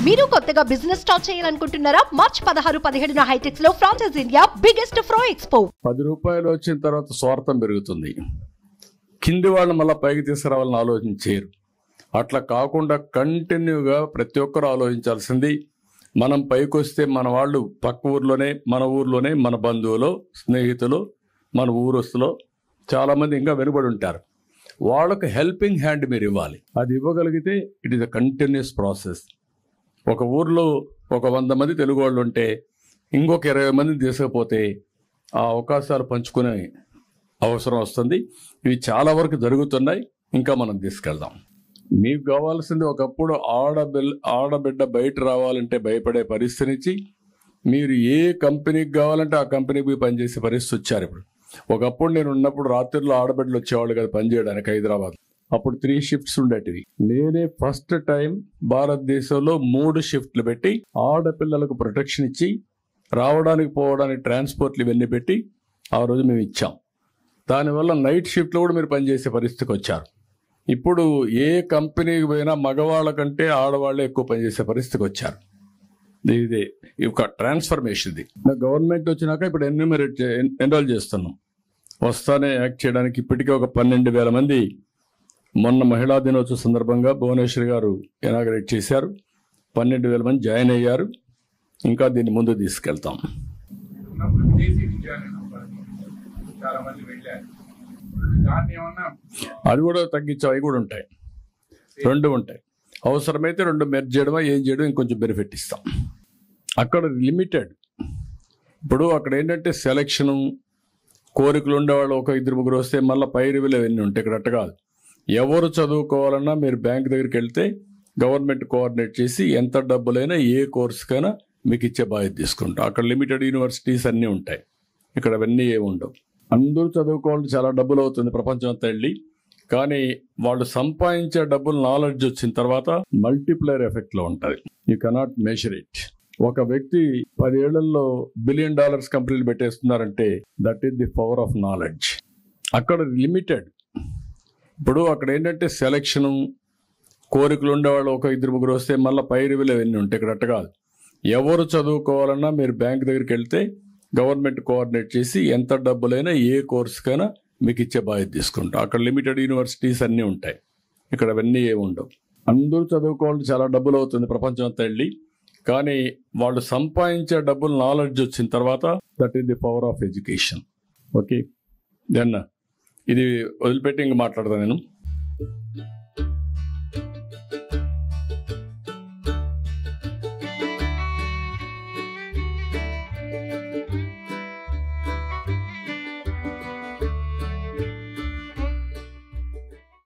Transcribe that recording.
మీరు కొత్తగా business start చేయాలనుకుంటున్నారా? మార్చ్ 16-17 హైటెక్స్ లో ఫ్రాన్సెస్ ఇండియా బిగ్గెస్ట్ ఫ్రో ఎక్స్పో. 10 రూపాయలు వచ్చిన తర్వాత స్వార్థం పెరుగుతుంది. కింది వాళ్ళు మళ్ళీ పైకి తీసుకురావాలని ఆలోచించారు. అట్లా కాకుండా కంటిన్యూగా ప్రతి ఒక్కరు ఆలోచించాల్సింది, మనం పైకి వస్తే మన వాళ్ళు పక్క ఊర్లోనే, మన ఊర్లోనే, మన బంధువులు, స్నేహితులు, మన ఊరస్తులో చాలామంది ఇంకా వెనుబడి ఉంటారు. వాళ్ళకు హెల్పింగ్ హ్యాండ్ మీరు ఇవ్వాలి. అది ఇవ్వగలిగితే it is a continuous process. ఒక ఊర్లో ఒక 100 మంది తెలుగు వాళ్ళు ఉంటే ఇంకొక 20 మందిని తీసుకపోతే ఆ అవకాశాలు పంచుకునే అవసరం వస్తుంది. ఇవి చాలా వరకు జరుగుతున్నాయి. ఇంకా మనం తీసుకెళ్దాం. మీకు కావాల్సింది, ఒకప్పుడు ఆడబిడ్డ బయట రావాలంటే భయపడే పరిస్థితి నుంచి మీరు ఏ కంపెనీకి కావాలంటే ఆ కంపెనీకి పనిచేసే పరిస్థితి వచ్చారు. ఇప్పుడు ఒకప్పుడు నేను ఉన్నప్పుడు రాత్రిలో ఆడబిడ్డలు వచ్చేవాళ్ళు కదా పనిచేయడానికి హైదరాబాద్. అప్పుడు 3 షిఫ్ట్స్ ఉండేటివి. నేనే ఫస్ట్ టైం భారతదేశంలో 3 షిఫ్ట్లు పెట్టి ఆడపిల్లలకు ప్రొటెక్షన్ ఇచ్చి రావడానికి పోవడానికి ట్రాన్స్పోర్ట్లు ఇవన్నీ పెట్టి ఆ రోజు మేము ఇచ్చాం. దానివల్ల నైట్ షిఫ్ట్లో కూడా మీరు పనిచేసే పరిస్థితికి వచ్చారు. ఇప్పుడు ఏ కంపెనీకి పోయినా మగవాళ్ళ కంటే ఆడవాళ్ళే ఎక్కువ పనిచేసే పరిస్థితికి వచ్చారు. ఇదే ఒక ట్రాన్స్ఫర్మేషన్. ఇది గవర్నమెంట్ వచ్చినాక ఇప్పుడు ఎన్రోల్ చేస్తున్నాం. వస్తానే యాక్ట్ చేయడానికి ఇప్పటికే ఒక 12,000 మంది మొన్న మహిళా దినోత్సవ సందర్భంగా భువనేశ్వర్ గారు ఇనాగరేట్ చేశారు. 12,000 మంది జాయిన్ అయ్యారు. ఇంకా దీన్ని ముందు తీసుకెళ్తాం. అది కూడా తగ్గించాం. అవి కూడా ఉంటాయి, 2 ఉంటాయి. అవసరమైతే 2 మెర్జ్ చేయడమా ఏం చేయడం ఇంకొంచెం బెనిఫిట్ ఇస్తాం. అక్కడ లిమిటెడ్. ఇప్పుడు అక్కడ ఏంటంటే సెలక్షను, కోరికలు ఉండేవాళ్ళు ఒక 2-3 వస్తే మళ్ళీ పై రివ్యూలు అవన్నీ ఉంటాయి. ఇక్కడ అట్ట కాదు. ఎవరు చదువుకోవాలన్నా మీరు బ్యాంక్ దగ్గరికి వెళ్తే గవర్నమెంట్ కోఆర్డినేట్ చేసి ఎంత డబ్బులైనా ఏ కోర్సుకైనా మీకు ఇచ్చే బాధ్యత తీసుకుంటాం. అక్కడ లిమిటెడ్ యూనివర్సిటీస్ అన్నీ ఉంటాయి. ఇక్కడ అవన్నీ ఏమి ఉండవు. అందరూ చదువుకోవాలంటే చాలా డబ్బులు అవుతుంది ప్రపంచం అంతా వెళ్ళి. కానీ వాళ్ళు సంపాదించే డబ్బులు నాలెడ్జ్ వచ్చిన తర్వాత మల్టిప్లైర్ ఎఫెక్ట్లో ఉంటుంది. You cannot measure it. ఒక వ్యక్తి 10 ఏళ్లలో $1 బిలియన్ కంపెనీలు పెట్టేస్తున్నారంటే that is the power of knowledge. అక్కడ లిమిటెడ్. ఇప్పుడు అక్కడ ఏంటంటే సెలక్షను, కోరికలు ఉండేవాళ్ళు ఒక 2-3 వస్తే మళ్ళీ పై రివ్యూలు అవన్నీ ఉంటాయి. ఇక్కడ అట్ట కాదు. ఎవరు చదువుకోవాలన్నా మీరు బ్యాంక్ దగ్గరికి వెళ్తే గవర్నమెంట్ కోఆర్డినేట్ చేసి ఎంత డబ్బులైనా ఏ కోర్సుకైనా మీకు ఇచ్చే బాధ్యత తీసుకుంటాం. అక్కడ లిమిటెడ్ యూనివర్సిటీస్ అన్నీ ఉంటాయి. ఇక్కడ అవన్నీ ఏమి ఉండవు. అందరూ చదువుకోవాలంటే చాలా డబ్బులు అవుతుంది ప్రపంచం అంతా వెళ్ళి. కానీ వాళ్ళు సంపాదించే డబ్బులు నాలెడ్జ్ వచ్చిన తర్వాత that is the power of education. Okay, then ఇది వదిలిపెట్టి ఇంక మాట్లాడతాను నేను.